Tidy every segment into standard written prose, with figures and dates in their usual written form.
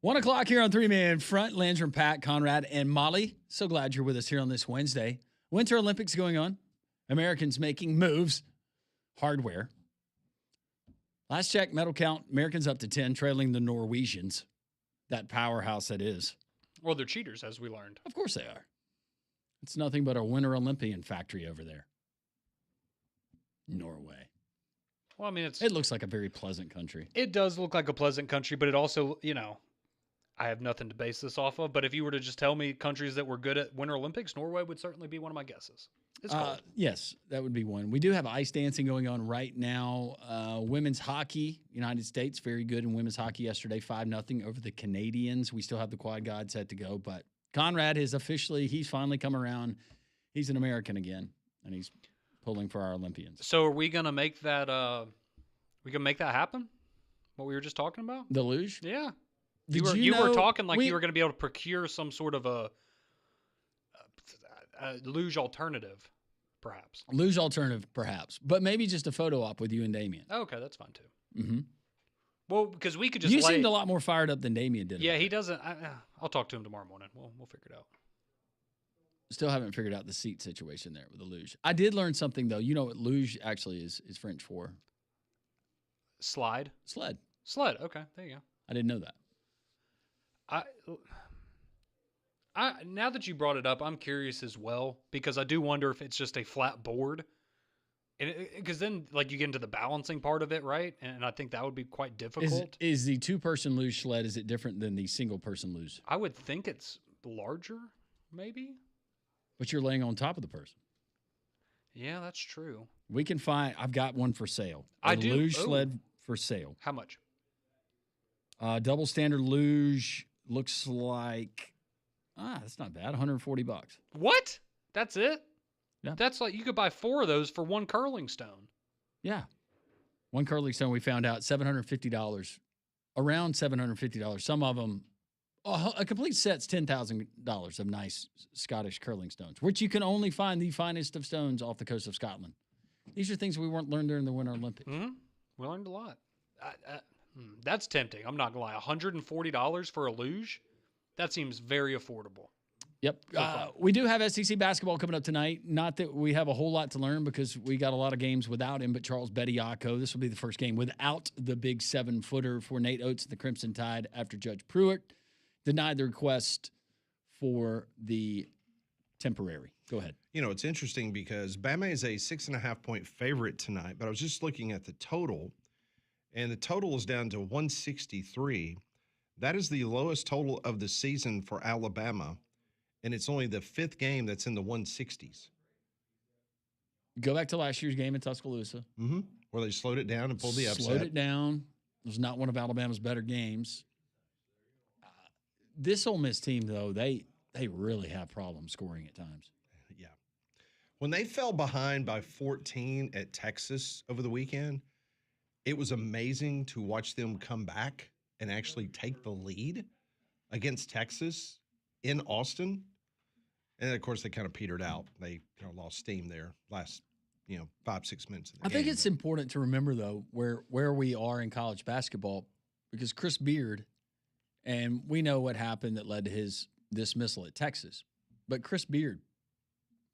1 o'clock here on 3-Man Front. Landrum, Pat, Conrad, and Molly. So glad you're with us here on this Wednesday. Winter Olympics going on. Americans making moves. Hardware. Last check, medal count. Americans up to 10, trailing the Norwegians. That powerhouse that is. Well, they're cheaters, as we learned. Of course they are. It's nothing but a Winter Olympian factory over there. Norway. Well, I mean, it looks like a very pleasant country. It does look like a pleasant country, but it also, I have nothing to base this off of. But if you were to just tell me countries that were good at Winter Olympics, Norway would certainly be one of my guesses. It's cold. Yes, that would be one. We do have ice dancing going on right now. Women's hockey, United States, very good in women's hockey yesterday, 5-0 over the Canadians. We still have the quad god set to go, but Conrad he's finally come around. He's an American again, and he's pulling for our Olympians. So are we going to make that happen? What we were just talking about? The luge? Yeah. You were talking like you were going to be able to procure some sort of a luge alternative, perhaps. Luge alternative, perhaps. But maybe just a photo op with you and Damian. Okay, that's fine, too. Mm-hmm. Well, because we could just You seemed a lot more fired up than Damian did. Yeah, he doesn't. I'll talk to him tomorrow morning. We'll figure it out. Still haven't figured out the seat situation there with the luge. I did learn something, though. You know what luge actually is French for? Sled. Okay, there you go. I didn't know that. Now that you brought it up, I'm curious as well, because I do wonder if it's just a flat board. Because then, you get into the balancing part of it, right? And I think that would be quite difficult. Is the two-person luge sled, is it different than the single-person luge? I would think it's larger, maybe. But you're laying on top of the person. Yeah, that's true. We can find, I've got one for sale. Luge sled for sale. How much? Double standard luge looks like, that's not bad, $140. What? That's it? Yeah. That's like, you could buy 4 of those for one curling stone. Yeah. One curling stone, we found out, $750. Around $750. Some of them, a complete set's $10,000 of nice Scottish curling stones, which you can only find the finest of stones off the coast of Scotland. These are things we weren't learned during the Winter Olympics. Mm-hmm. We learned a lot. That's tempting. I'm not going to lie. $140 for a luge? That seems very affordable. Yep. We do have SEC basketball coming up tonight. Not that we have a whole lot to learn because we got a lot of games without him, but Charles Bediako, this will be the first game without the big 7-footer for Nate Oates and the Crimson Tide after Judge Pruitt denied the request for the temporary. Go ahead. It's interesting because Bama is a 6.5-point favorite tonight, but I was just looking at the total, and the total is down to 163. That is the lowest total of the season for Alabama, and it's only the 5th game that's in the 160s. Go back to last year's game in Tuscaloosa. Mm-hmm. Where they slowed it down and pulled the upset. Slowed it down. It was not one of Alabama's better games. This Ole Miss team, though, they really have problems scoring at times. Yeah. When they fell behind by 14 at Texas over the weekend, it was amazing to watch them come back and actually take the lead against Texas in Austin. And, of course, they kind of petered out. They kind of lost steam there last, 5-6 minutes of the game. I think it's important to remember, though, where we are in college basketball, because Chris Beard, and we know what happened that led to his dismissal at Texas. But Chris Beard,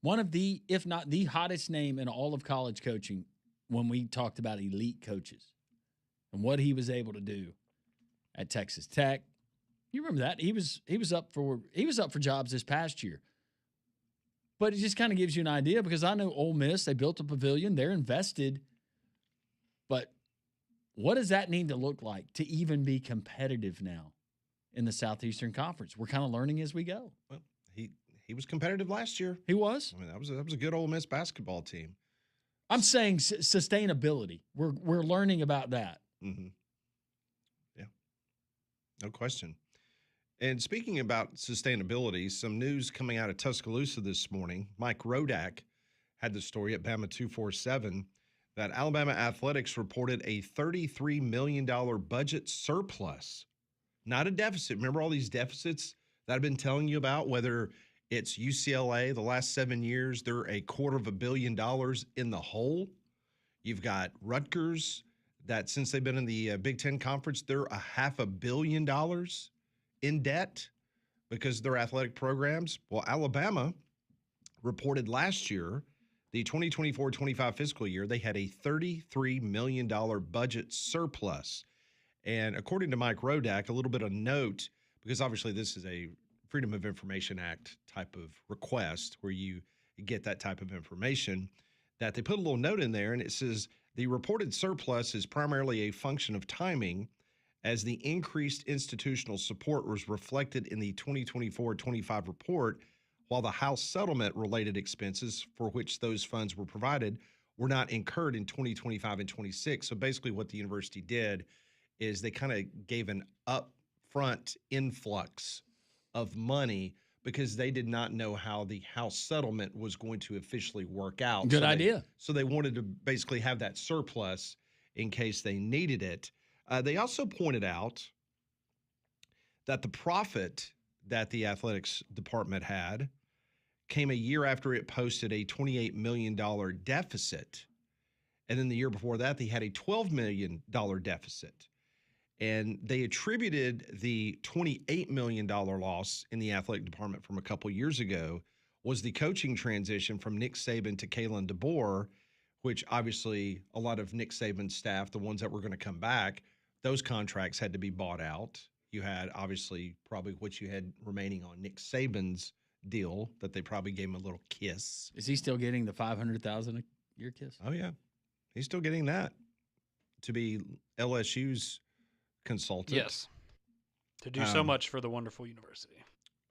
one of the, if not the hottest name in all of college coaching when we talked about elite coaches and what he was able to do at Texas Tech. You remember that? He was up for jobs this past year. But it just kind of gives you an idea, because I know Ole Miss, they built a pavilion, they're invested. But what does that need to look like to even be competitive now in the Southeastern Conference? We're kind of learning as we go. Well, he was competitive last year. He was. I mean, that was a good Ole Miss basketball team. I'm saying sustainability. We're learning about that. Mm-hmm. Yeah, no question. And speaking about sustainability, some news coming out of Tuscaloosa this morning. Mike Rodak had the story at Bama 247 that Alabama Athletics reported a $33 million budget surplus, not a deficit. Remember all these deficits that I've been telling you about, whether it's UCLA, the last 7 years, they're $250 million in the hole. You've got Rutgers, that since they've been in the Big Ten Conference, they're $500 million in debt because of their athletic programs? Well, Alabama reported last year, the 2024-25 fiscal year, they had a $33 million budget surplus. And according to Mike Rodak, a little bit of note, because obviously this is a Freedom of Information Act type of request where you get that type of information, that they put a little note in there, and it says the reported surplus is primarily a function of timing, as the increased institutional support was reflected in the 2024-25 report, while the House settlement-related expenses for which those funds were provided were not incurred in 2025 and 26. So basically what the university did is they kind of gave an upfront influx of money because they did not know how the House settlement was going to officially work out. Good idea. So they wanted to basically have that surplus in case they needed it. They also pointed out that the profit that the athletics department had came a year after it posted a $28 million deficit. And then the year before that, they had a $12 million deficit. And they attributed the $28 million loss in the athletic department from a couple years ago was the coaching transition from Nick Saban to Kalen DeBoer, which obviously a lot of Nick Saban's staff, the ones that were going to come back, those contracts had to be bought out. You had obviously probably what you had remaining on Nick Saban's deal that they probably gave him a little kiss. Is he still getting the $500,000 a year kiss? Oh, yeah. He's still getting that to be LSU's consultant. Yes. To do so much for the wonderful university.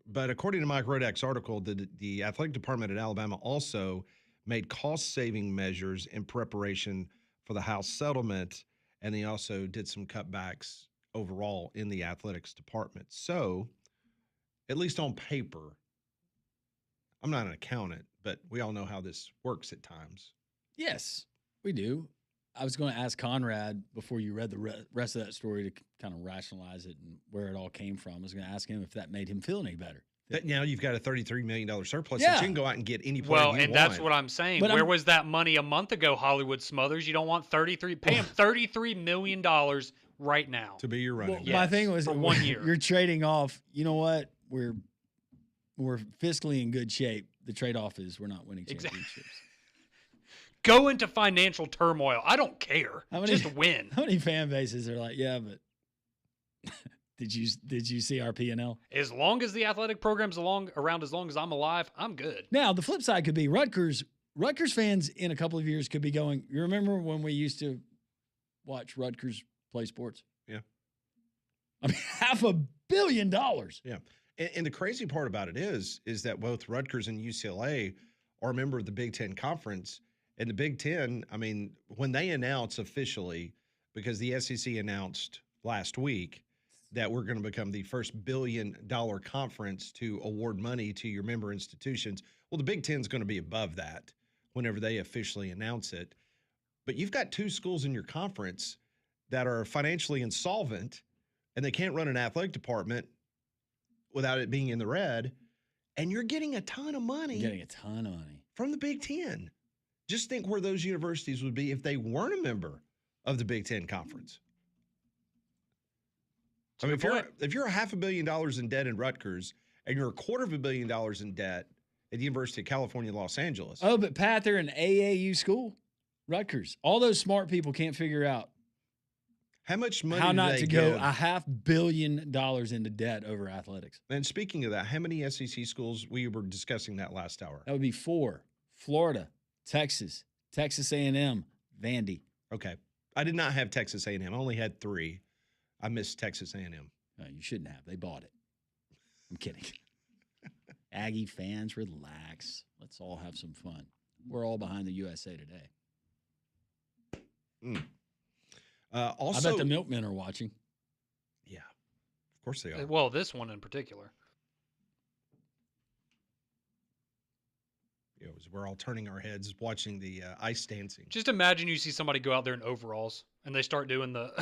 But according to Mike Rodak's article, the athletic department at Alabama also made cost-saving measures in preparation for the House settlement, and they also did some cutbacks overall in the athletics department. So, at least on paper, I'm not an accountant, but we all know how this works at times. Yes, we do. I was going to ask Conrad before you read the rest of that story to kind of rationalize it and where it all came from. I was going to ask him if that made him feel any better. That now you've got a $33 million surplus Yeah. that you can go out and get any player Well, you and want. that's what I'm saying. But Where was that money a month ago, Hollywood Smothers? You don't want pay him $33 million right now. to be your running Well, back. my thing was for 1 year. You're trading off. You know what? We're fiscally in good shape. The trade-off is we're not winning Exactly. championships. Go into financial turmoil. I don't care. Just win. How many fan bases are like, yeah, but did you see our P&L? As long as the athletic program's around as long as I'm alive, I'm good. Now, the flip side could be Rutgers fans in a couple of years could be going, you remember when we used to watch Rutgers play sports? Yeah. I mean, $500 million. Yeah. And the crazy part about it is that both Rutgers and UCLA are a member of the Big Ten Conference. And the Big Ten, I mean, when they announce officially, because the SEC announced last week that we're going to become the first $1 billion conference to award money to your member institutions. Well, the Big Ten is going to be above that whenever they officially announce it. But you've got two schools in your conference that are financially insolvent, and they can't run an athletic department without it being in the red, and you're getting a ton of money. You're getting a ton of money from the Big Ten. Just think where those universities would be if they weren't a member of the Big Ten Conference. I mean, if you're $500 million in debt in Rutgers and you're $250 million in debt at the University of California, Los Angeles. Oh, but Pat, they're an AAU school, Rutgers. All those smart people can't figure out how much money how not they to give. go $500 million into debt over athletics. And speaking of that, how many SEC schools? We were discussing that last hour. That would be 4: Florida, Texas, Texas A&M, Vandy. Okay, I did not have Texas A&M. I only had 3. I missed Texas A&M. No, you shouldn't have. They bought it. I'm kidding. Aggie fans, relax. Let's all have some fun. We're all behind the USA Today. Also, I bet the milkmen are watching. Yeah, of course they are. Well, this one in particular. You know, as we're all turning our heads watching the ice dancing. Just imagine you see somebody go out there in overalls and they start doing the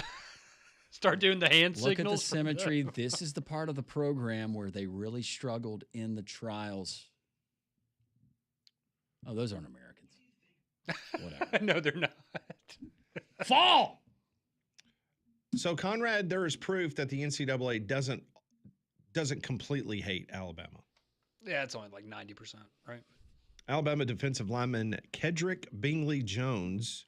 hand Look signals. at the symmetry. This is the part of the program where they really struggled in the trials. Oh, those aren't Americans. Whatever. No, they're not. Fall! So, Conrad, there is proof that the NCAA doesn't doesn't completely hate Alabama. Yeah, it's only like 90%, right? Alabama defensive lineman Kedrick Bingley Jones,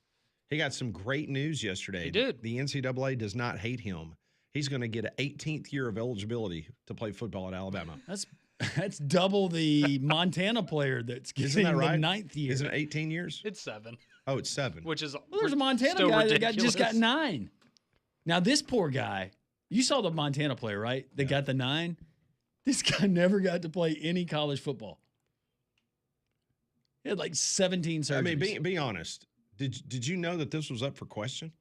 he got some great news yesterday. He did. The NCAA does not hate him. He's going to get an 18th year of eligibility to play football at Alabama. That's double the Montana player that's getting that right? the 9th year. Isn't it 18 years? It's 7, Oh, it's 7. which is Well, there's a Montana still guy ridiculous. that just got 9. Now, this poor guy, you saw the Montana player, right? That got the 9. This guy never got to play any college football. He had like 17 surgeries. I mean, be honest. Did you know that this was up for question?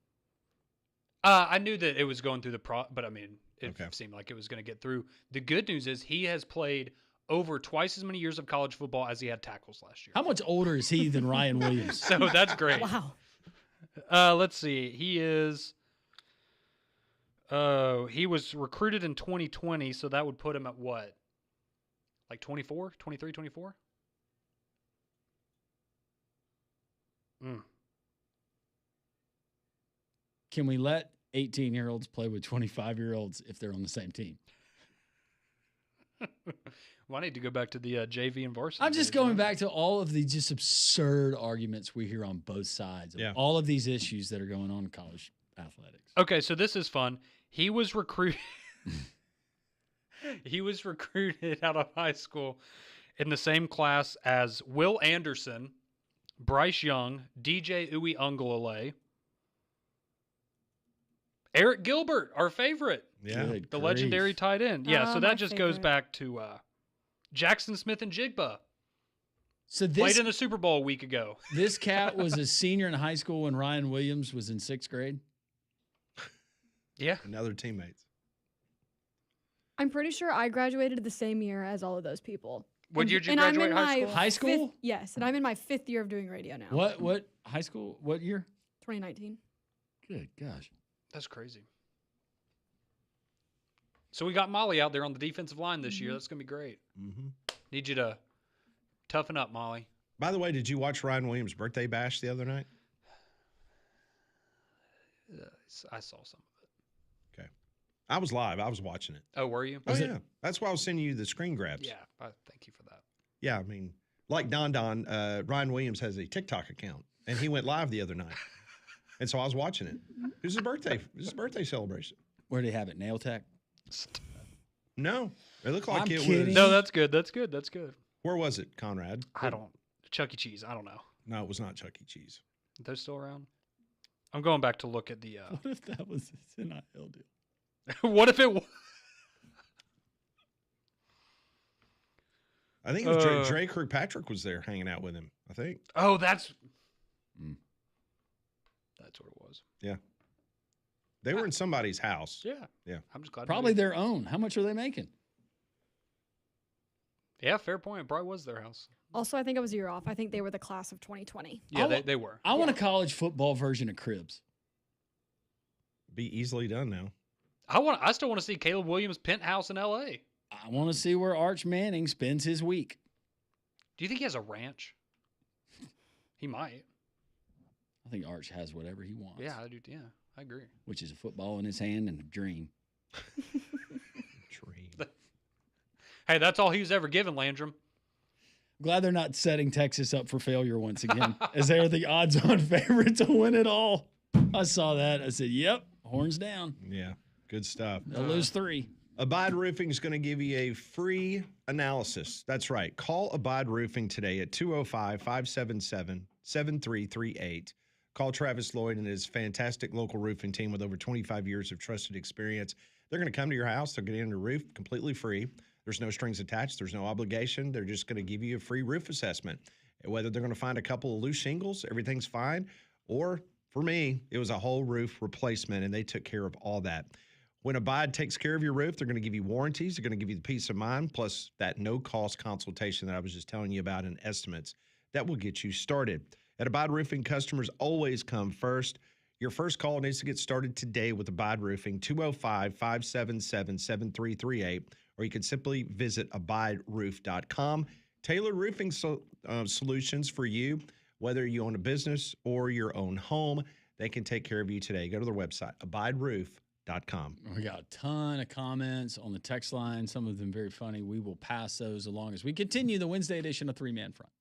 I knew that it was going through but I mean, it Okay. seemed like it was going to get through. The good news is he has played over twice as many years of college football as he had tackles last year. How much older is he than Ryan Williams? So that's great. Wow. Let's see. He is. He was recruited in 2020, so that would put him at what? Like 24, 23, 24? Can we let 18-year-olds play with 25-year-olds if they're on the same team? Well, I need to go back to the JV and varsity. I'm just days, going man. back to all of the just absurd arguments we hear on both sides of all of these issues that are going on in college athletics. Okay, so this is fun. He was recruited. He was recruited out of high school in the same class as Will Anderson, Bryce Young, DJ Uiagalelei, Eric Gilbert, our favorite, Yeah. Good the grief. legendary tight end. Yeah, so Oh, that my just goes favorite. back to Jackson Smith and Jigba. So Played this in the Super Bowl a week ago. this cat was a senior in high school when Ryan Williams was in 6th grade. Yeah. And other teammates. I'm pretty sure I graduated the same year as all of those people. What And- year did you and I'm graduate in high my school? High school? Yes, and I'm in my 5th year of doing radio now. What high school? What year? 2019. Good gosh. That's crazy. So we got Molly out there on the defensive line this year. Mhm. That's going to be great. Mm-hmm. Need you to toughen up, Molly. By the way, did you watch Ryan Williams' birthday bash the other night? I saw some of it. Okay. I was live. I was watching it. Oh, were you? Oh, yeah. That's why I was sending you the screen grabs. Yeah. Thank you for that. Yeah, I mean, like Don, Ryan Williams has a TikTok account, and he went live the other night. And so I was watching it. It was his birthday. It was his birthday celebration. Where do they have it? Nail Tech? No, it looked like I'm it kidding. was. No, that's good. That's good. That's good. Where was it, Conrad? I don't. Chuck E. Cheese. I don't know. No, it was not Chuck E. Cheese. Are those still around? I'm going back to look at the. What if that was his NIL deal? What if it was? I think it was Dre Kirkpatrick was there hanging out with him. I think. Oh, that's. That's what it was. They were in somebody's house. Yeah. Yeah. I'm just glad. Probably their own. How much are they making? Yeah, fair point. It probably was their house. Also, I think I was a year off. I think they were the class of 2020. Yeah, I they were. I want a college football version of Cribs. Be easily done now. I still want to see Caleb Williams' penthouse in L.A. I want to see where Arch Manning spends his week. Do you think he has a ranch? He might. I think Arch has whatever he wants. Yeah, I do. Yeah, I agree. Which is a football in his hand and a dream. Dream. Hey, that's all he was ever given, Landrum. Glad they're not setting Texas up for failure once again, as they're the odds-on favorite to win it all. I saw that. I said, "Yep, horns down. Yeah. Good stuff. They'll lose 3." Abide Roofing is going to give you a free analysis. That's right. Call Abide Roofing today at 205-577-7338. Call Travis Lloyd and his fantastic local roofing team with over 25 years of trusted experience. They're going to come to your house. They'll get in your roof completely free. There's no strings attached. There's no obligation. They're just going to give you a free roof assessment. And whether they're going to find a couple of loose shingles, everything's fine. Or for me, it was a whole roof replacement, and they took care of all that. When Abide takes care of your roof, they're going to give you warranties. They're going to give you the peace of mind, plus that no-cost consultation that I was just telling you about and estimates that will get you started. At Abide Roofing, customers always come first. Your first call needs to get started today with Abide Roofing, 205-577-7338, or you can simply visit abideroof.com. Tailored roofing solutions for you, whether you own a business or your own home. They can take care of you today. Go to their website, abideroof.com. We got a ton of comments on the text line, some of them very funny. We will pass those along as we continue the Wednesday edition of Three Man Front.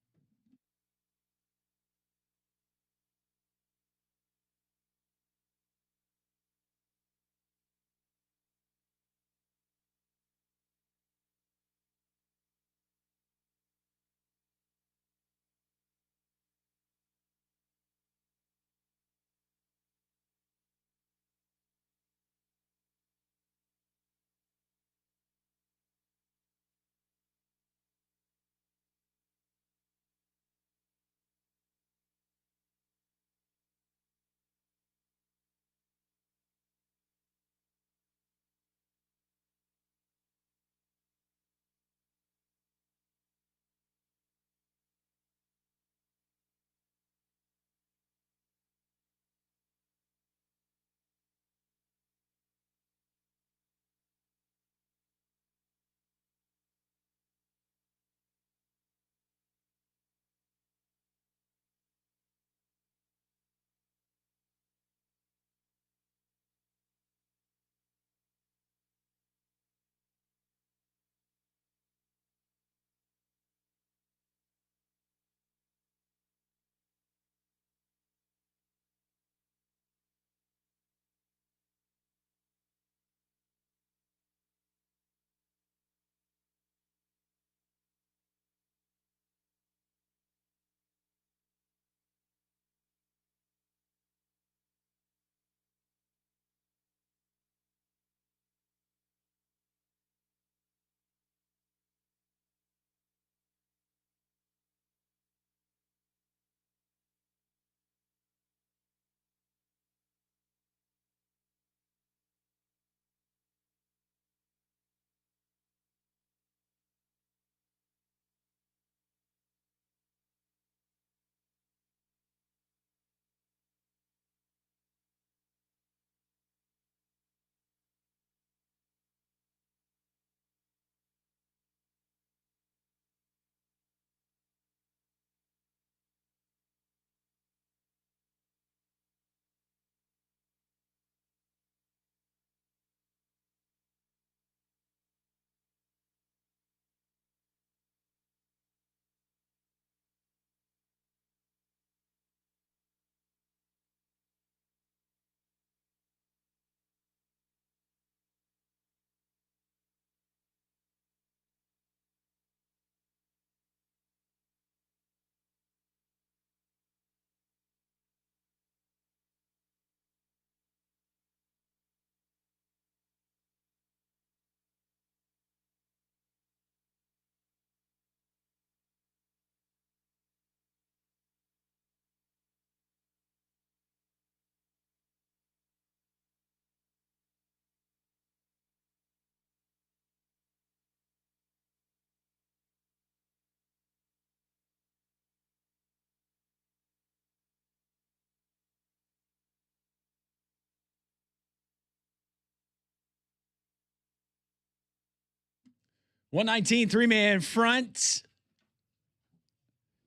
.119 three-man front.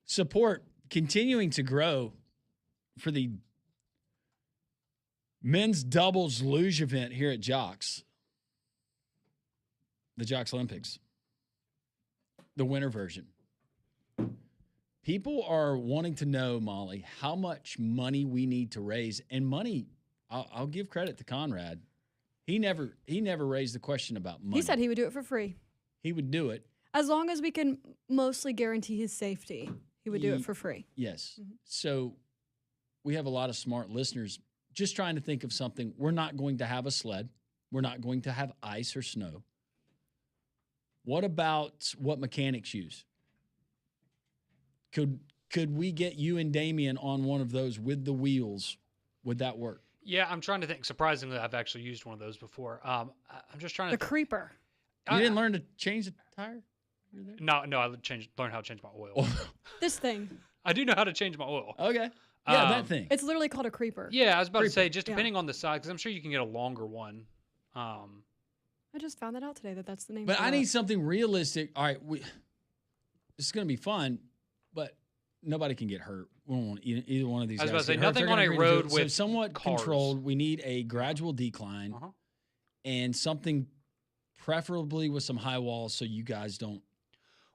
Support continuing to grow for the men's doubles luge event here at Jocks. The Jocks Olympics. The winter version. People are wanting to know, Molly, how much money we need to raise. And money, I'll give credit to Conrad. He never raised the question about money. He said he would do it for free. He would do it. As long as we can mostly guarantee his safety, he would do it for free. Yes. Mm-hmm. So we have a lot of smart listeners just trying to think of something. We're not going to have a sled. We're not going to have ice or snow. What about what mechanics use? Could we get you and Damian on one of those with the wheels? Would that work? Yeah, I'm trying to think. Surprisingly, I've actually used one of those before. I'm just trying to. The creeper. You didn't learn to change the tire? No, I learned how to change my oil. This thing. I do know how to change my oil. Okay. Yeah, that thing. It's literally called a creeper. Yeah, I was about to say, just depending on the size, because I'm sure you can get a longer one. I just found that out today that's the name. But I need something realistic. All right, this is going to be fun, but nobody can get hurt. We don't want either one of these. I was guys about to say, get hurt. nothing on a road with somewhat cars. controlled. We need a gradual decline. and something preferably with some high walls so you guys don't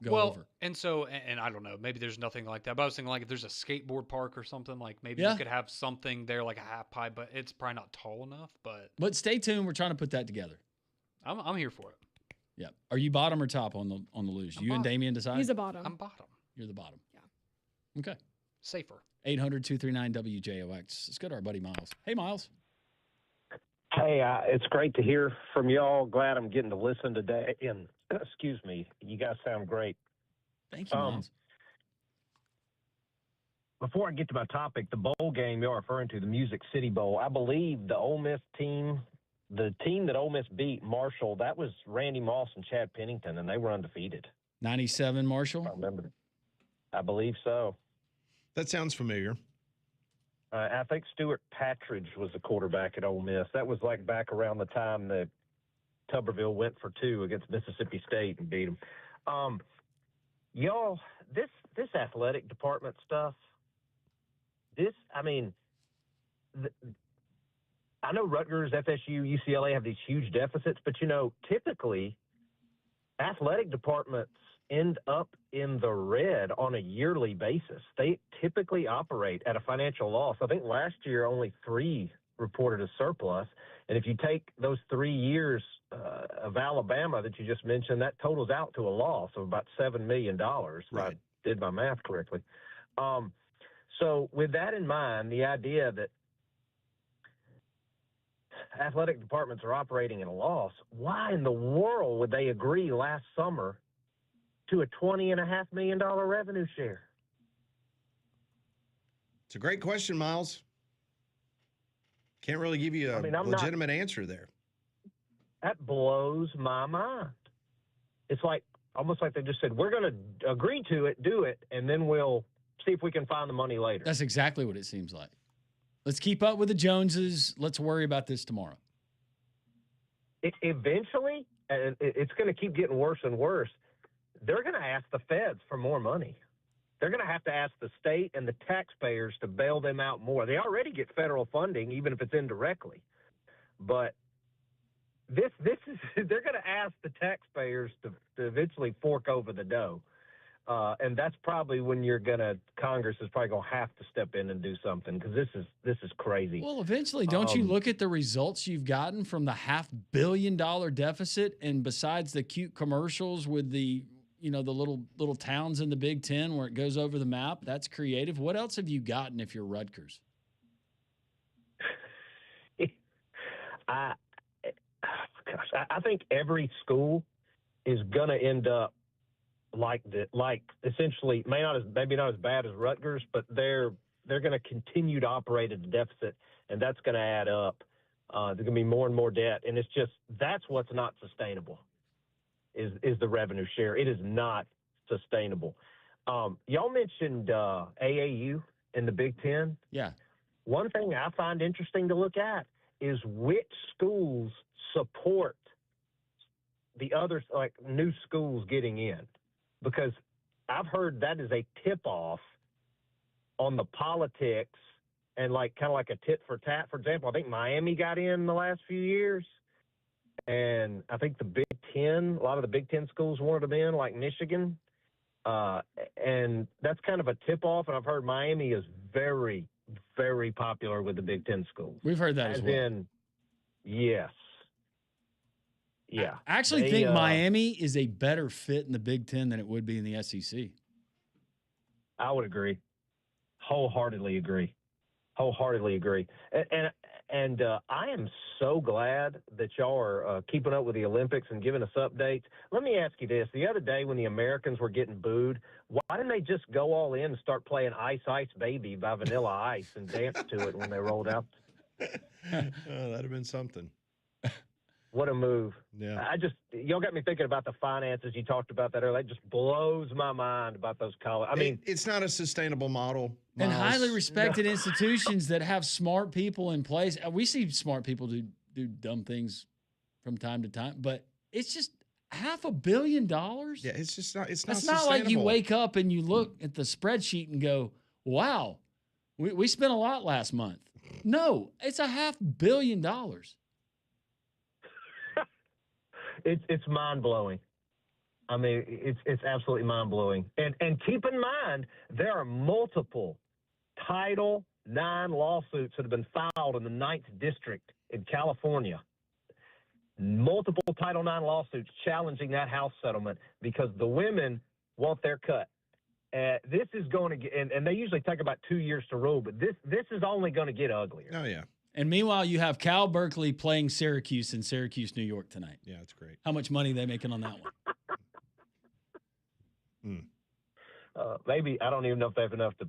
go Well, over. and so, and I don't know, maybe there's nothing like that. But I was thinking, like, if there's a skateboard park or something, like maybe Yeah. you could have something there, like a half pipe, but it's probably not tall enough. But stay tuned. We're trying to put that together. I'm here for it. Yeah. Are you bottom or top on the Luge? I'm You and bottom. Damian decide? He's a bottom. I'm bottom. You're the bottom. Yeah. Okay. Safer. 800-239-WJOX. Let's go to our buddy Miles. Hey, Miles. Hey, it's great to hear from y'all. Glad I'm getting to listen today. And excuse me, you guys sound great. Thank you, Miles. Before I get to my topic, the bowl game you're referring to, the Music City Bowl, I believe the Ole Miss team, the team that Ole Miss beat, Marshall, that was Randy Moss and Chad Pennington, and they were undefeated. 97, Marshall? I remember. I believe so. That sounds familiar. I think Stuart Patridge was the quarterback at Ole Miss. That was like back around the time that Tuberville went for 2 against Mississippi State and beat them. Y'all, this athletic department stuff, I know Rutgers, FSU, UCLA have these huge deficits, but, typically athletic departments end up in the red on a yearly basis. They typically operate at a financial loss. I think last year only 3 reported a surplus. And if you take those 3 years of Alabama that you just mentioned, that totals out to a loss of about $7 million. If I did my math correctly. So with that in mind, the idea that athletic departments are operating at a loss, why in the world would they agree last summer to a $20.5 million revenue share? It's a great question, Miles. Can't really give you a legitimate answer there. That blows my mind. It's like almost like they just said, we're going to agree to it, do it, and then we'll see if we can find the money later. That's exactly what it seems like. Let's keep up with the Joneses. Let's worry about this tomorrow. Eventually, and it's going to keep getting worse and worse, they're going to ask the feds for more money. They're going to have to ask the state and the taxpayers to bail them out more. They already get federal funding, even if it's indirectly. But this is they're going to ask the taxpayers to eventually fork over the dough. And that's probably when Congress is probably going to have to step in and do something, because this is crazy. Well, eventually, don't you look at the results you've gotten from the $500 million deficit, and besides the cute commercials with the the little towns in the Big Ten where it goes over the map, that's creative. What else have you gotten if you're Rutgers? I think every school is going to end up like essentially maybe not as bad as Rutgers, but they're going to continue to operate at a deficit, and that's going to add up. There's going to be more and more debt, and that's what's not sustainable. Is the revenue share. It is not sustainable. Y'all mentioned AAU in the Big Ten. Yeah. One thing I find interesting to look at is which schools support the others, like new schools getting in, because I've heard that is a tip-off on the politics and kind of like a tit for tat. For example, I think Miami got in the last few years. And I think the Big Ten, a lot of the Big Ten schools wanted them in, like Michigan. And that's kind of a tip-off. And I've heard Miami is very, very popular with the Big Ten schools. We've heard that as well. Yes. Yeah. I actually think Miami is a better fit in the Big Ten than it would be in the SEC. I would agree. Wholeheartedly agree. And I am so glad that y'all are keeping up with the Olympics and giving us updates. Let me ask you this. The other day when the Americans were getting booed, why didn't they just go all in and start playing Ice Ice Baby by Vanilla Ice and dance to it when they rolled out? That'd have been something. What a move. Yeah. Y'all got me thinking about the finances. You talked about that earlier. That just blows my mind about those college. I mean, it's not a sustainable model. And Miles. highly respected institutions that have smart people in place. We see smart people do dumb things from time to time, but it's just $500 million. Yeah, it's just not. It's not. It's not like you wake up and you look at the spreadsheet and go, "Wow, we spent a lot last month." No, it's $500 million. It's mind blowing. I mean, it's absolutely mind blowing. And keep in mind, there are multiple Title IX lawsuits that have been filed in the 9th District in California. Multiple Title IX lawsuits challenging that house settlement because the women want their cut. This is going to get, and they usually take about 2 years to rule, but this is only going to get uglier. Oh, yeah. And meanwhile, you have Cal Berkeley playing Syracuse in Syracuse, New York tonight. Yeah, it's great. How much money are they making on that one? Maybe, I don't even know if they have enough to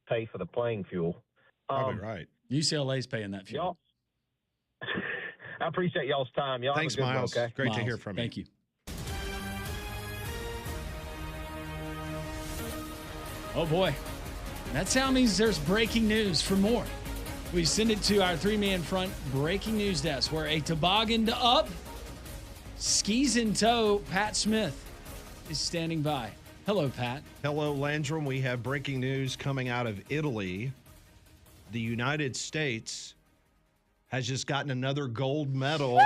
pay for the playing fuel. Probably right. UCLA's paying that fuel. Y'all, I appreciate y'all's time. Y'all Thanks, have a good one, Miles. okay? Great to Miles, hear from you. Thank you. Oh, boy. That sound means there's breaking news for more. We send it to our three-man front breaking news desk where a tobogganed up, skis in tow, Pat Smith is standing by. Hello, Pat. Hello, Landrum. We have breaking news coming out of Italy. The United States has just gotten another gold medal.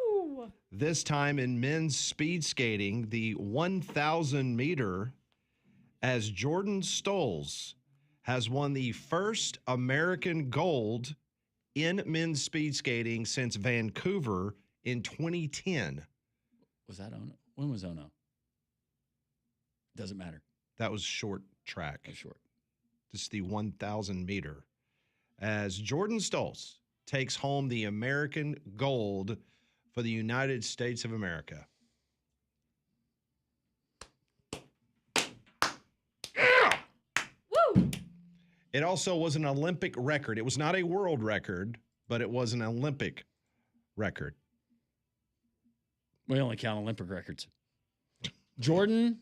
Woo! This time in men's speed skating, the 1,000 meter, as Jordan Stolz has won the first American gold in men's speed skating since Vancouver in 2010. Was that Ono? When was Ono? Doesn't matter. That was short track. That's short. This is the 1,000 meter. As Jordan Stolz takes home the American gold for the United States of America. Woo! It also was an Olympic record. It was not a world record, but it was an Olympic record. We only count Olympic records. Jordan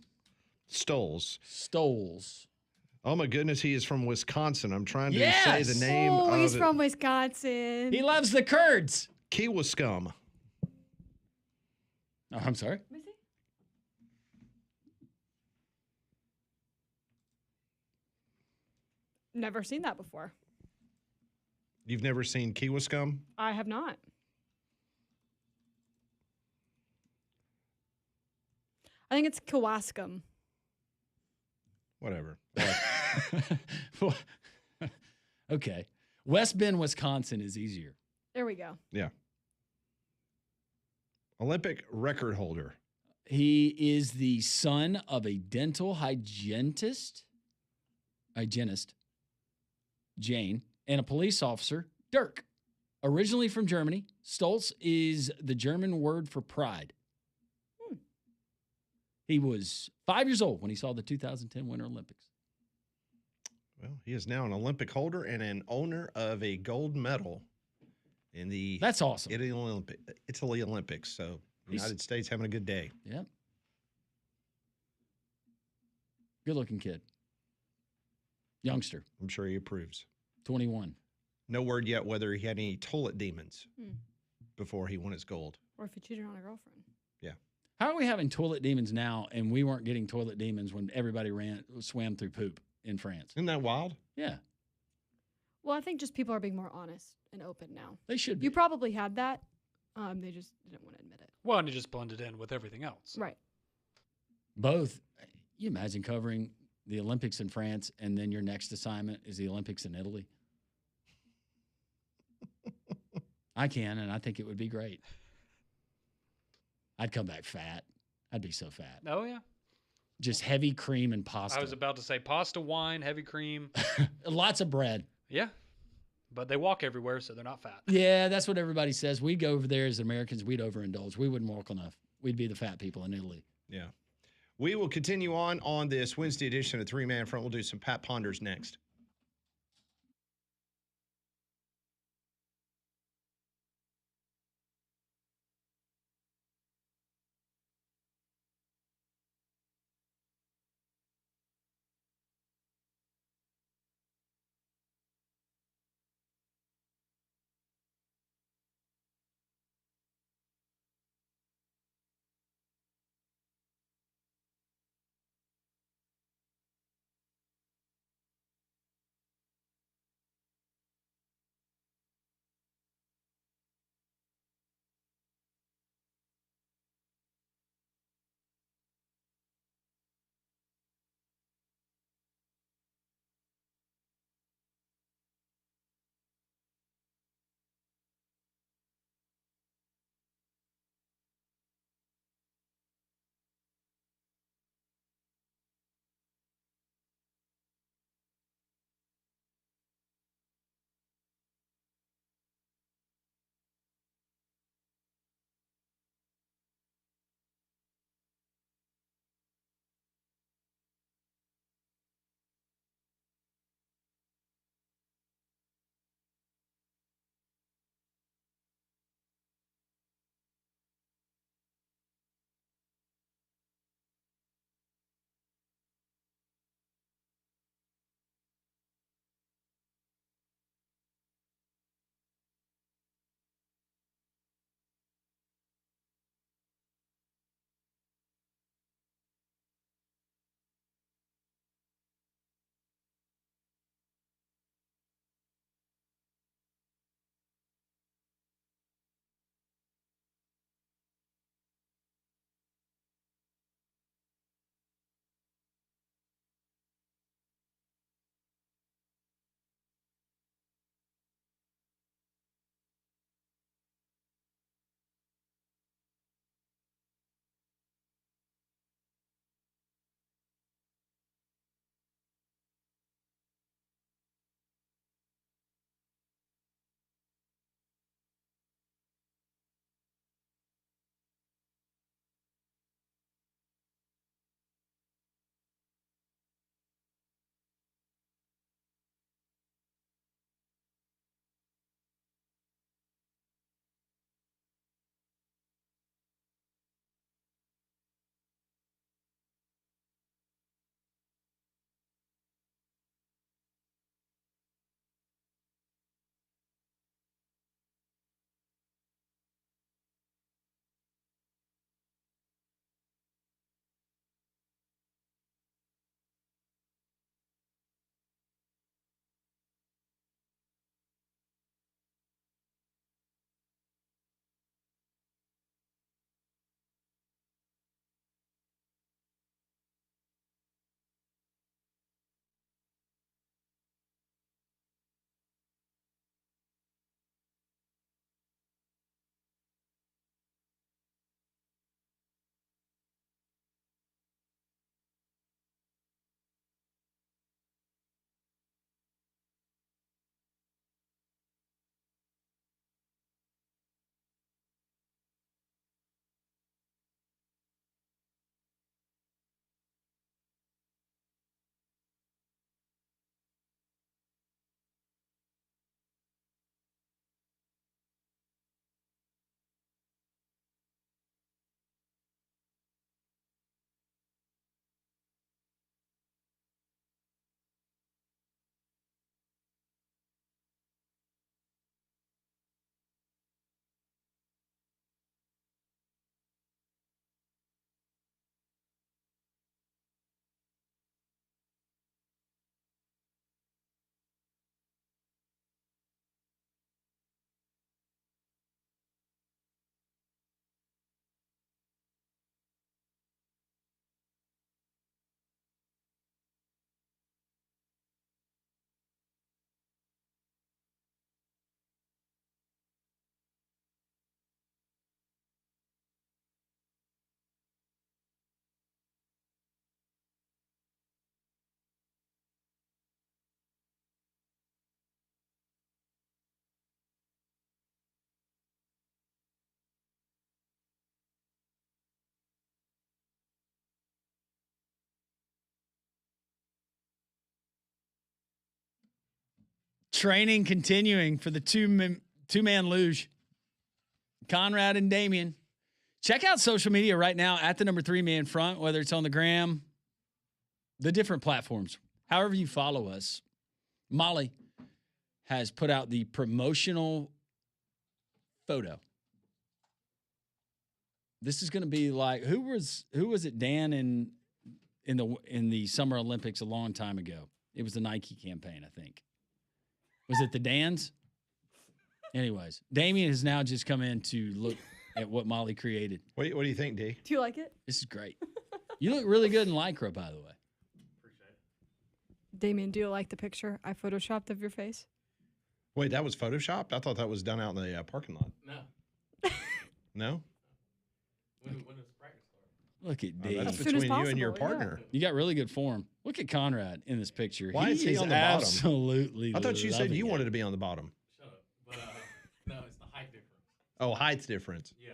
Stolz. Oh, my goodness, he is from Wisconsin. I'm trying to Yes! say the name Oh, of he's it. from Wisconsin. he loves the Kurds. Kiwaskum. Oh, I'm sorry. Let me see. Never seen that before. You've never seen Kiwaskum? I have not. I think it's Kewaskum. Whatever. Okay. West Bend, Wisconsin is easier. There we go. Yeah. Olympic record holder. He is the son of a dental hygienist, Jane, and a police officer, Dirk. Originally from Germany, Stolz is the German word for pride. He was 5 years old when he saw the 2010 Winter Olympics. Well, he is now an Olympic holder and an owner of a gold medal in the That's awesome. Italy Olympics. So the He's- United States having a good day. Yep. Good looking kid. Youngster, I'm sure he approves. 21. No word yet whether he had any toilet demons Hmm. before he won his gold. Or if he cheated on a girlfriend. How are we having toilet demons now and we weren't getting toilet demons when everybody swam through poop in France? Isn't that wild? Yeah, Well, I think just people are being more honest and open now. they should be. You probably had that. They just didn't want to admit it. Well, and it just blended in with everything else. Right. Both. You imagine covering the Olympics in France and then your next assignment is the Olympics in Italy? I can, and I think it would be great. I'd come back fat. I'd be so fat. Oh, yeah. Just heavy cream and pasta. I was about to say pasta, wine, heavy cream. Lots of bread. Yeah. But they walk everywhere, so they're not fat. Yeah, that's what everybody says. We'd go over there as Americans. We'd overindulge. We wouldn't walk enough. We'd be the fat people in Italy. Yeah. We will continue on this Wednesday edition of Three Man Front. We'll do some Pat Ponders next. Training continuing for the two-man luge. Conrad and Damian. Check out social media right now at the number 3 man front, whether it's on the gram, the different platforms, however you follow us. Molly has put out the promotional photo. This is going to be like who was it? Dan in the Summer Olympics a long time ago. It was the Nike campaign, I think. Was it the Dans? Anyways, Damian has now just come in to look at what Molly created. What do you think, D? Do you like it? This is great. You look really good in Lycra, by the way. Damian, do you like the picture I photoshopped of your face? Wait, that was photoshopped? I thought that was done out in the parking lot. No. No? When does practice start? Look at D. That's As soon as between you and your possible, yeah. partner. You got really good form. Look at Conrad in this picture. Why is he on the bottom? Absolutely. I thought you said loving you it. wanted to be on the bottom. Shut up. But no, it's the height difference. Oh, height's difference. Yeah.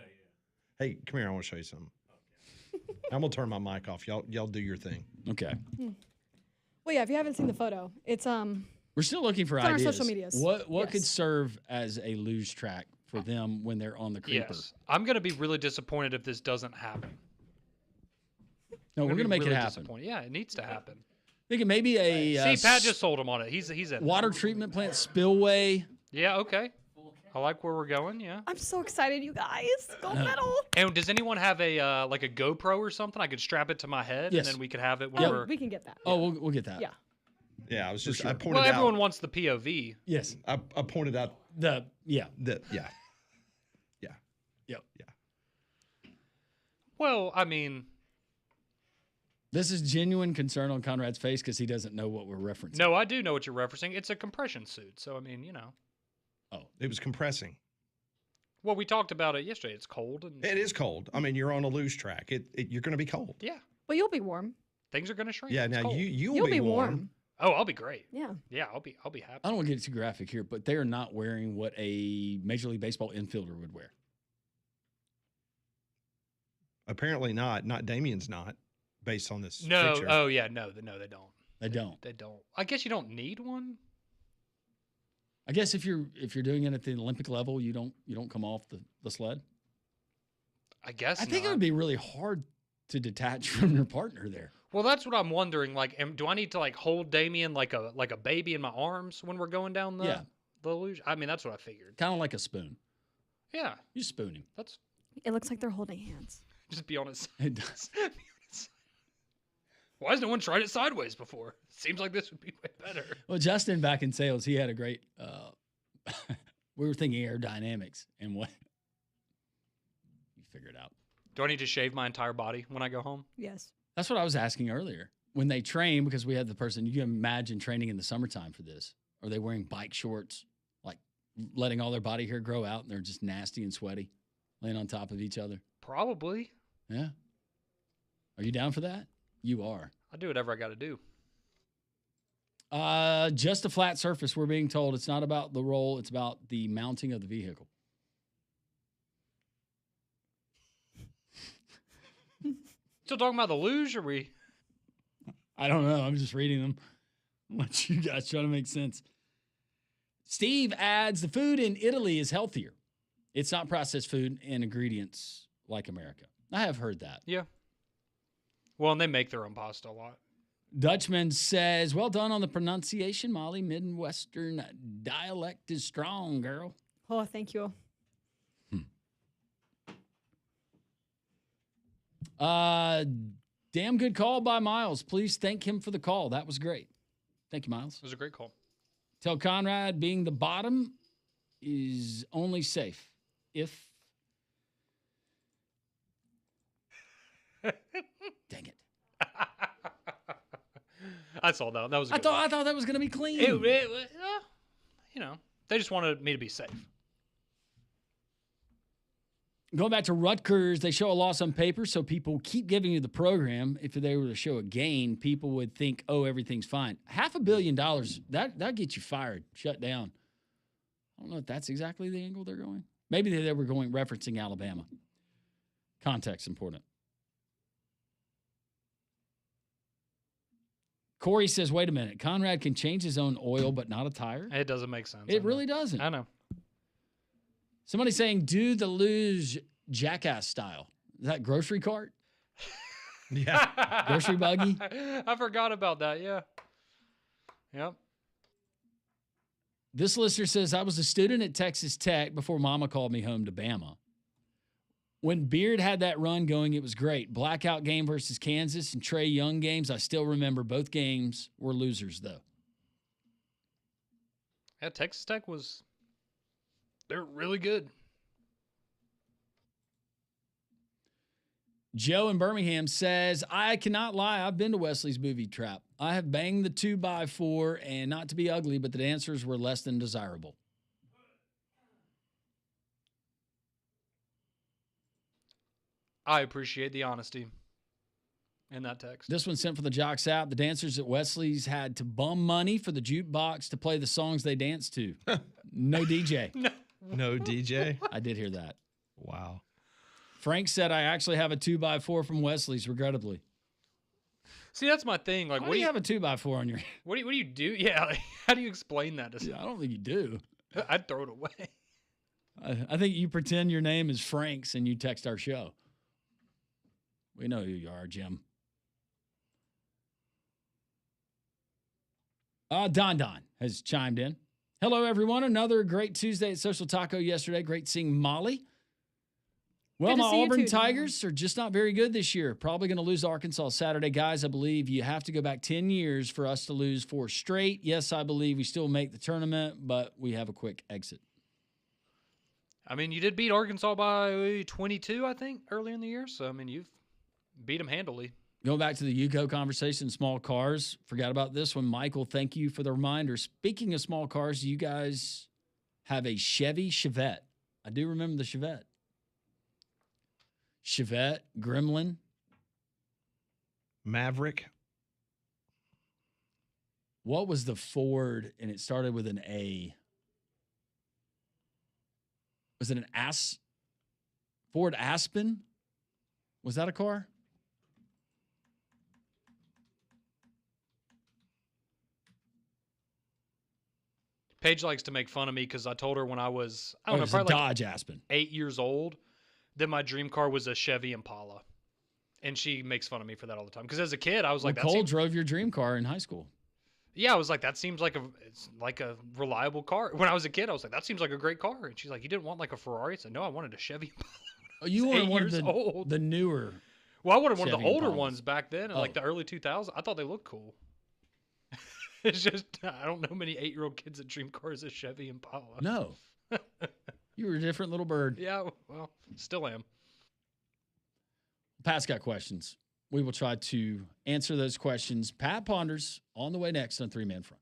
Hey, come here. I want to show you something. I'm gonna turn my mic off. Y'all do your thing. Okay. Well, yeah, if you haven't seen the photo, it's We're still looking for It's on our ideas. social medias. What could Yes. serve as a luge track for them when they're on the creeper? Yes. I'm going to be really disappointed if this doesn't happen. No, we're be gonna make really it happen. disappointed. Yeah, it needs to happen. Thinking maybe a See, Pat just sold him on it. He's in. water treatment plant spillway. Yeah, okay. I like where we're going, yeah. I'm so excited, you guys. Go metal. And does anyone have a like a GoPro or something? I could strap it to my head Yes. and then we could have it Yeah. whenever. We can get that. Oh, we'll get that. Yeah. Yeah, I was just sure. I pointed Well, out. everyone wants the POV. Yes. I pointed out Yeah. that yeah. Yep. Well, I mean, This is genuine concern on Conrad's face because he doesn't know what we're referencing. no, I do know what you're referencing. It's a compression suit. So, I mean, It was compressing. Well, we talked about it yesterday. It's cold. And It is cold. I mean, you're on a luge track. You're going to be cold. yeah, But you'll be warm. things are going to shrink. Yeah. It's Now cold. you'll be warm. Oh, I'll be great. Yeah. Yeah, I'll be happy. I don't want to get too graphic here, but they are not wearing what a Major League Baseball infielder would wear. Apparently not. Not Damian's not, based on this No. picture. Oh, yeah. No, they don't. They don't. They don't. I guess you don't need one. I guess if you're doing it at the Olympic level, you don't come off the sled. I guess. I think it not. would be really hard to detach from your partner there. Well, that's what I'm wondering. Like, do I need to like hold Damian like a baby in my arms when we're going down Yeah. the luge? I mean, that's what I figured. Kind of like a spoon. Yeah, You spoon him. that's It looks like they're holding hands. just be on his. It does. Why has no one tried it sideways before? Seems like this would be way better. Well, Justin back in sales, he had a great. We were thinking aerodynamics and what you figure it out. Do I need to shave my entire body when I go home? Yes. That's what I was asking earlier. When they train, because we had the person, you can imagine training in the summertime for this. Are they wearing bike shorts, like letting all their body hair grow out and they're just nasty and sweaty, laying on top of each other? Probably. Yeah. Are you down for that? You are. I do whatever I got to do. Just a flat surface, we're being told. It's not about the roll, it's about the mounting of the vehicle. Still talking about the luge, or we? I don't know. I'm just reading them. Let you guys try to make sense. Steve adds the food in Italy is healthier. It's not processed food and ingredients like America. I have heard that. Yeah. Well, and they make their own pasta a lot. Dutchman says, well done on the pronunciation, Molly. Midwestern dialect is strong, girl. Oh, thank you. Damn good call by Miles. Please thank him for the call. That was great. Thank you, Miles. It was a great call. Tell Conrad being the bottom is only safe if. Dang it. I saw that. That was. A I good one. thought that was going to be clean. You know, they just wanted me to be safe. Going back to Rutgers, they show a loss on paper, so people keep giving you the program. If they were to show a gain, people would think, oh, everything's fine. $500 million, that gets you fired, shut down. I don't know if that's exactly the angle they're going. Maybe they were going referencing Alabama. Context important. Corey says, wait a minute. Conrad can change his own oil, but not a tire? It doesn't make sense. It really doesn't. I know. Somebody saying, do the Luge jackass style. Is that grocery cart? Yeah. Grocery buggy? I forgot about that. Yeah. Yep. This listener says, I was a student at Texas Tech before Mama called me home to Bama. When Beard had that run going, it was great. Blackout game versus Kansas and Trey Young games, I still remember both games were losers, though. Yeah, Texas Tech they're really good. Joe in Birmingham says, I cannot lie. I've been to Wesley's Movie Trap. I have banged the 2x4, and not to be ugly, but the dancers were less than desirable. I appreciate the honesty in that text. This one sent from the Jocks app. The dancers at Wesley's had to bum money for the jukebox to play the songs they danced to. No DJ. No DJ? I did hear that. Wow. Frank said, I actually have a 2x4 from Wesley's, regrettably. See, that's my thing. Like, Why do you have a 2x4 on your... What do you do? Yeah, like, how do you explain that to someone? I don't think you do. I'd throw it away. I think you pretend your name is Frank's and you text our show. We know who you are, Jim. Don has chimed in. Hello, everyone. Another great Tuesday at Social Taco yesterday. Great seeing Molly. Well, Good to my see you Auburn too, Don. Tigers are just not very good this year. Probably going to lose to Arkansas Saturday. Guys, I believe you have to go back 10 years for us to lose 4 straight. Yes, I believe we still make the tournament, but we have a quick exit. I mean, you did beat Arkansas by 22, I think, early in the year. So, I mean, you've beat them handily. Going back to the UCO conversation, small cars. Forgot about this one. Michael, thank you for the reminder. Speaking of small cars, you guys have a Chevy Chevette. I do remember the Chevette. Chevette, Gremlin. Maverick. What was the Ford? And it started with an A. Was it an Ford Aspen? Was that a car? Paige likes to make fun of me because I told her when I was, I don't It know, was a probably like Dodge Aspen. 8 years old, that my dream car was a Chevy Impala. And she makes fun of me for that all the time. Because as a kid, I was like, that Cole seems, drove your dream car in high school. yeah, I was like, that seems like it's like a reliable car. When I was a kid, I was like, that seems like a great car. And she's like, you didn't want like a Ferrari? I said, no, I wanted a Chevy Impala. Oh, you was 8 wanted years old. the newer. Well, I wanted one of the Chevy older Impalas. ones back then, in like the early 2000s. I thought they looked cool. It's just, I don't know many 8-year-old kids that dream cars a Chevy Impala. No. You were a different little bird. Yeah, well, still am. Pat's got questions. We will try to answer those questions. Pat ponders on the way next on 3 Man Front.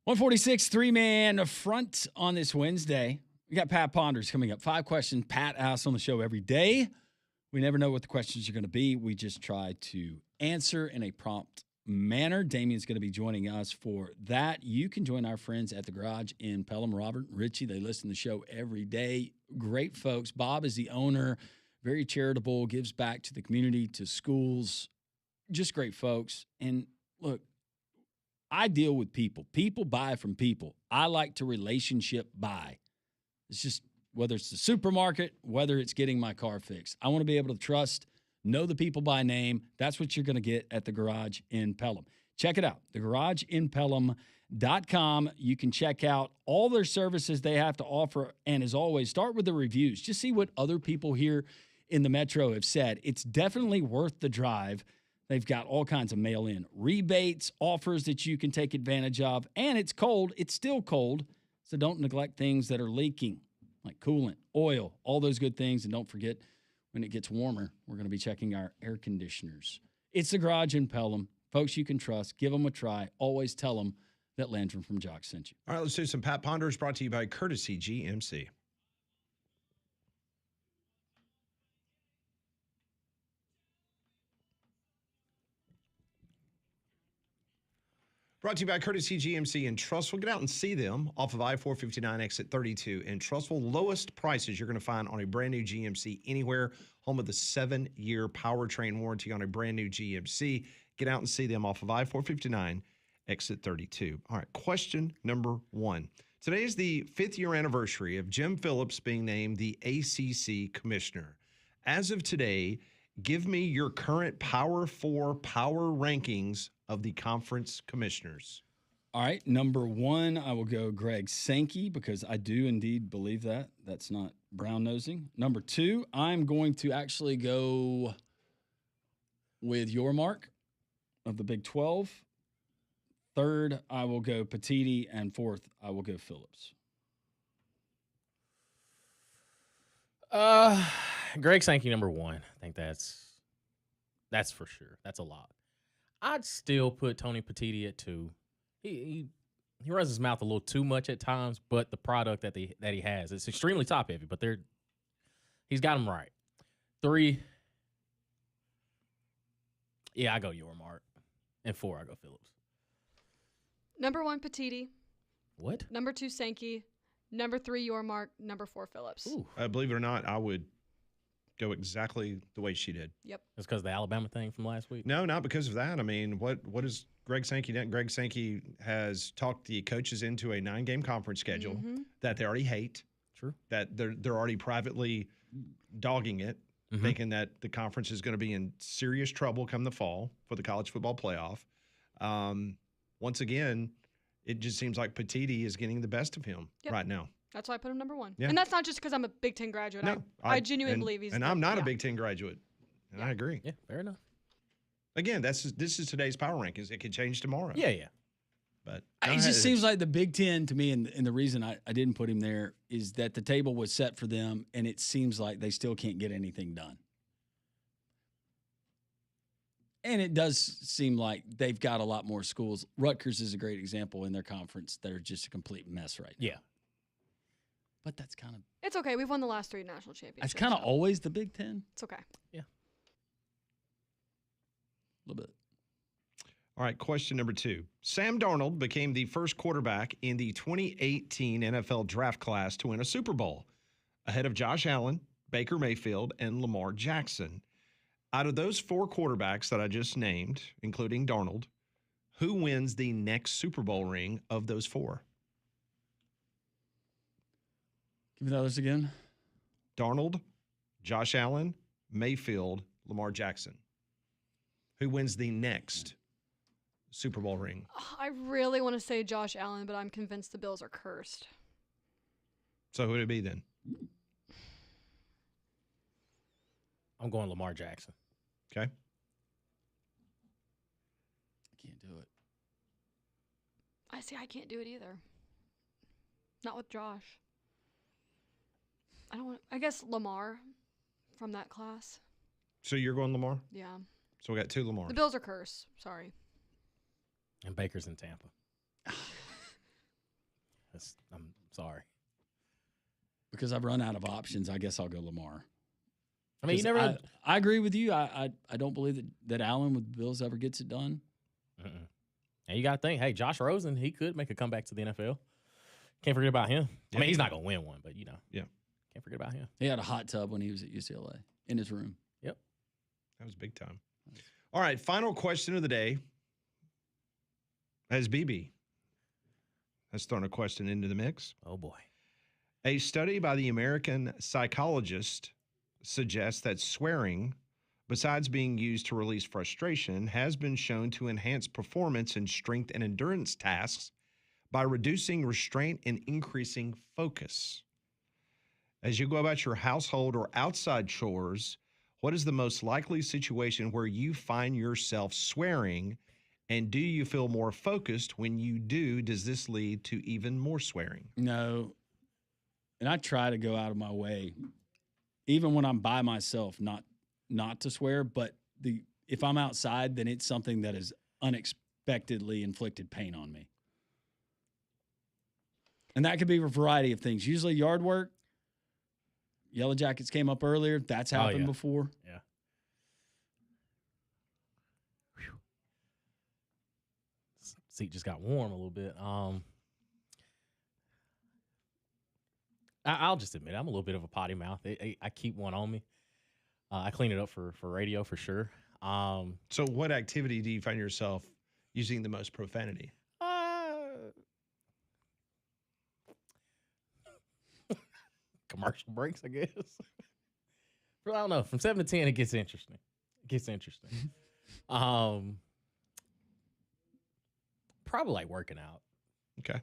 146 three-man front on this Wednesday. We got Pat Ponders coming up. 5 questions Pat asks on the show every day. We never know what the questions are going to be. We just try to answer in a prompt manner. Damian's going to be joining us for that. You can join our friends at the Garage in Pelham. Robert and Richie, they listen to the show every day. Great folks. Bob is the owner, very charitable, gives back to the community, to schools. Just great folks. And look, I deal with people. People buy from people. I like to relationship buy. It's just whether it's the supermarket, whether it's getting my car fixed. I want to be able to trust, know the people by name. That's what you're going to get at the Garage in Pelham. Check it out, thegarageinpelham.com. You can check out all their services they have to offer. And as always, start with the reviews. Just see what other people here in the metro have said. It's definitely worth the drive. They've got all kinds of mail-in rebates, offers that you can take advantage of. And it's cold. It's still cold. So don't neglect things that are leaking, like coolant, oil, all those good things. And don't forget, when it gets warmer, we're going to be checking our air conditioners. It's the Garage in Pelham. Folks you can trust. Give them a try. Always tell them that Landrum from Jock sent you. All right, let's do some Pat Ponders brought to you by Courtesy GMC. Brought to you by Courtesy GMC in Trussville. Get out and see them off of I-459 exit 32 in Trussville. Lowest prices you're going to find on a brand new GMC anywhere. Home of the 7-year powertrain warranty on a brand new GMC. Get out and see them off of I-459 exit 32. All right, question number 1. Today is the 5th year anniversary of Jim Phillips being named the ACC commissioner. As of today, give me your current Power 4 power rankings of the conference commissioners. All right, number 1, I will go Greg Sankey because I do indeed believe that. That's not brown nosing. Number 2, I'm going to actually go with your mark of the Big 12. 3rd, I will go Petiti, and 4th, I will go Phillips. Greg Sankey, number 1. I think that's for sure. That's a lot. I'd still put Tony Petiti at 2. He runs his mouth a little too much at times, but the product that he has, it's extremely top heavy, but he's got them right. 3, yeah, I go your mark. And 4, I go Phillips. Number 1, Petiti. What? Number 2, Sankey. Number 3, your mark. Number 4, Phillips. Ooh. Believe it or not, I would go exactly the way she did. Yep. That's because of the Alabama thing from last week? No, not because of that. I mean, what has Greg Sankey done? Greg Sankey has talked the coaches into a 9-game conference schedule that they already hate. True. That they're already privately dogging it, thinking that the conference is going to be in serious trouble come the fall for the college football playoff. Once again, it just seems like Petiti is getting the best of him right now. That's why I put him number 1. Yeah. And that's not just because I'm a Big Ten graduate. No, I genuinely believe he's. And I'm not a Big Ten graduate, and I agree. Yeah, fair enough. Again, this is today's power rankings. It could change tomorrow. Yeah. But It just seems like the Big Ten to me, and the reason I didn't put him there is that the table was set for them, and it seems like they still can't get anything done. And it does seem like they've got a lot more schools. Rutgers is a great example in their conference. They're just a complete mess right now. Yeah. But that's kind of It's okay. We've won the last 3 national championships. that's kind of so always the Big Ten. It's okay. A little bit. All right, question number 2. Sam Darnold became the first quarterback in the 2018 NFL draft class to win a Super Bowl, ahead of Josh Allen, Baker Mayfield, and Lamar Jackson. Out of those 4 quarterbacks that I just named, including Darnold, who wins the next Super Bowl ring of those 4? Give me the others again. Darnold, Josh Allen, Mayfield, Lamar Jackson. Who wins the next Super Bowl ring? I really want to say Josh Allen, but I'm convinced the Bills are cursed. So who would it be then? I'm going Lamar Jackson. Okay. I can't do it. I can't do it either. Not with Josh. I guess Lamar from that class. So you're going Lamar? Yeah. So we got 2 Lamar. The Bills are cursed. Sorry. And Baker's in Tampa. I'm sorry. Because I've run out of options, I guess I'll go Lamar. I mean, you 'Cause never. I agree with you. I don't believe that Allen with the Bills ever gets it done. And you got to think, hey, Josh Rosen, he could make a comeback to the NFL. Can't forget about him. I mean, he's not going to win one, but, Yeah. Can't forget about him. He had a hot tub when he was at UCLA in his room. Yep. That was big time. All right, final question of the day. As BB has thrown a question into the mix. Oh, boy. A study by the American Psychologist suggests that swearing, besides being used to release frustration, has been shown to enhance performance in strength and endurance tasks by reducing restraint and increasing focus. As you go about your household or outside chores, what is the most likely situation where you find yourself swearing? And do you feel more focused when you do? Does this lead to even more swearing? No. And I try to go out of my way, even when I'm by myself, not to swear. But if I'm outside, then it's something that has unexpectedly inflicted pain on me. And that could be a variety of things. Usually yard work. Yellow Jackets came up earlier. That's happened before. Yeah. Seat just got warm a little bit. I'll just admit I'm a little bit of a potty mouth. I keep one on me. I clean it up for radio for sure. So what activity do you find yourself using the most profanity? Commercial breaks, I guess. I don't know. From 7 to 10, it gets interesting. Probably like working out. Okay.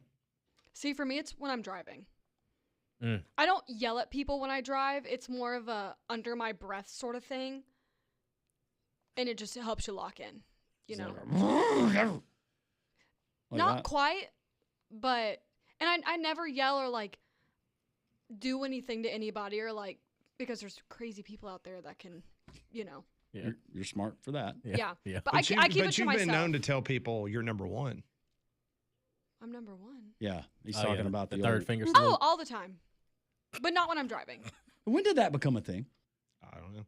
See, for me, it's when I'm driving. Mm. I don't yell at people when I drive. It's more of a under my breath sort of thing. And it just helps you lock in, you know. Not quite, but, and I never yell or like do anything to anybody or like, because there's crazy people out there that can, you know. Yeah. You're smart for that. Yeah. Yeah. But I keep it to you've myself. been known to tell people you're number one. I'm number one. Yeah. He's talking about the the third old- finger Oh, salute. all the time. But not when I'm driving. When did that become a thing? I don't know.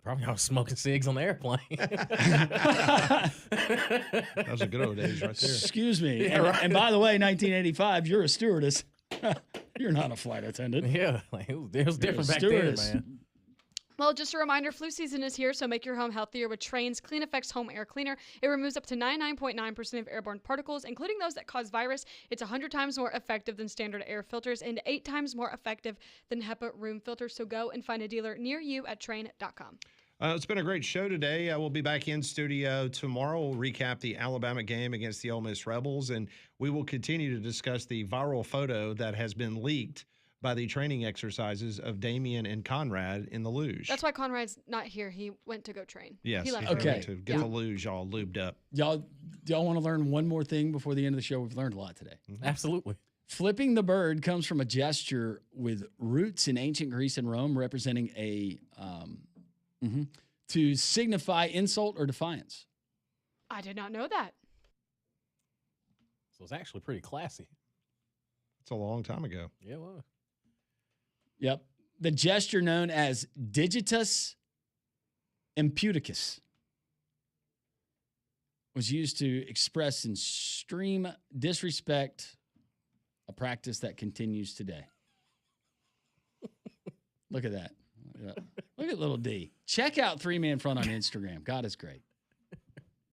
Probably I was smoking cigs on the airplane. That was a good old days right there. Excuse me. Yeah, right. And by the way, 1985, you're a stewardess. You're not a flight attendant. Yeah, like it was You're a different back then, stewardess. man. Well, just a reminder, flu season is here, so make your home healthier with Trane's Clean Effects Home Air Cleaner. It removes up to 99.9% of airborne particles, including those that cause virus. It's 100 times more effective than standard air filters and 8 times more effective than HEPA room filters. So go and find a dealer near you at Trane.com. It's been a great show today. We'll be back in studio tomorrow. We'll recap the Alabama game against the Ole Miss Rebels, and we will continue to discuss the viral photo that has been leaked by the training exercises of Damian and Conrad in the luge. That's why Conrad's not here. He went to go train. Yes, He left he's early. going Okay. to get the luge all lubed up. Y'all want to learn one more thing before the end of the show? We've learned a lot today. Absolutely. Flipping the bird comes from a gesture with roots in ancient Greece and Rome, representing a to signify insult or defiance. I did not know that. So it's actually pretty classy. It's a long time ago. Yeah, it was. Yep. The gesture known as digitus imputicus was used to express extreme disrespect, a practice that continues today. Look at that. Look at little D. Check out 3 Man Front on Instagram. God is great.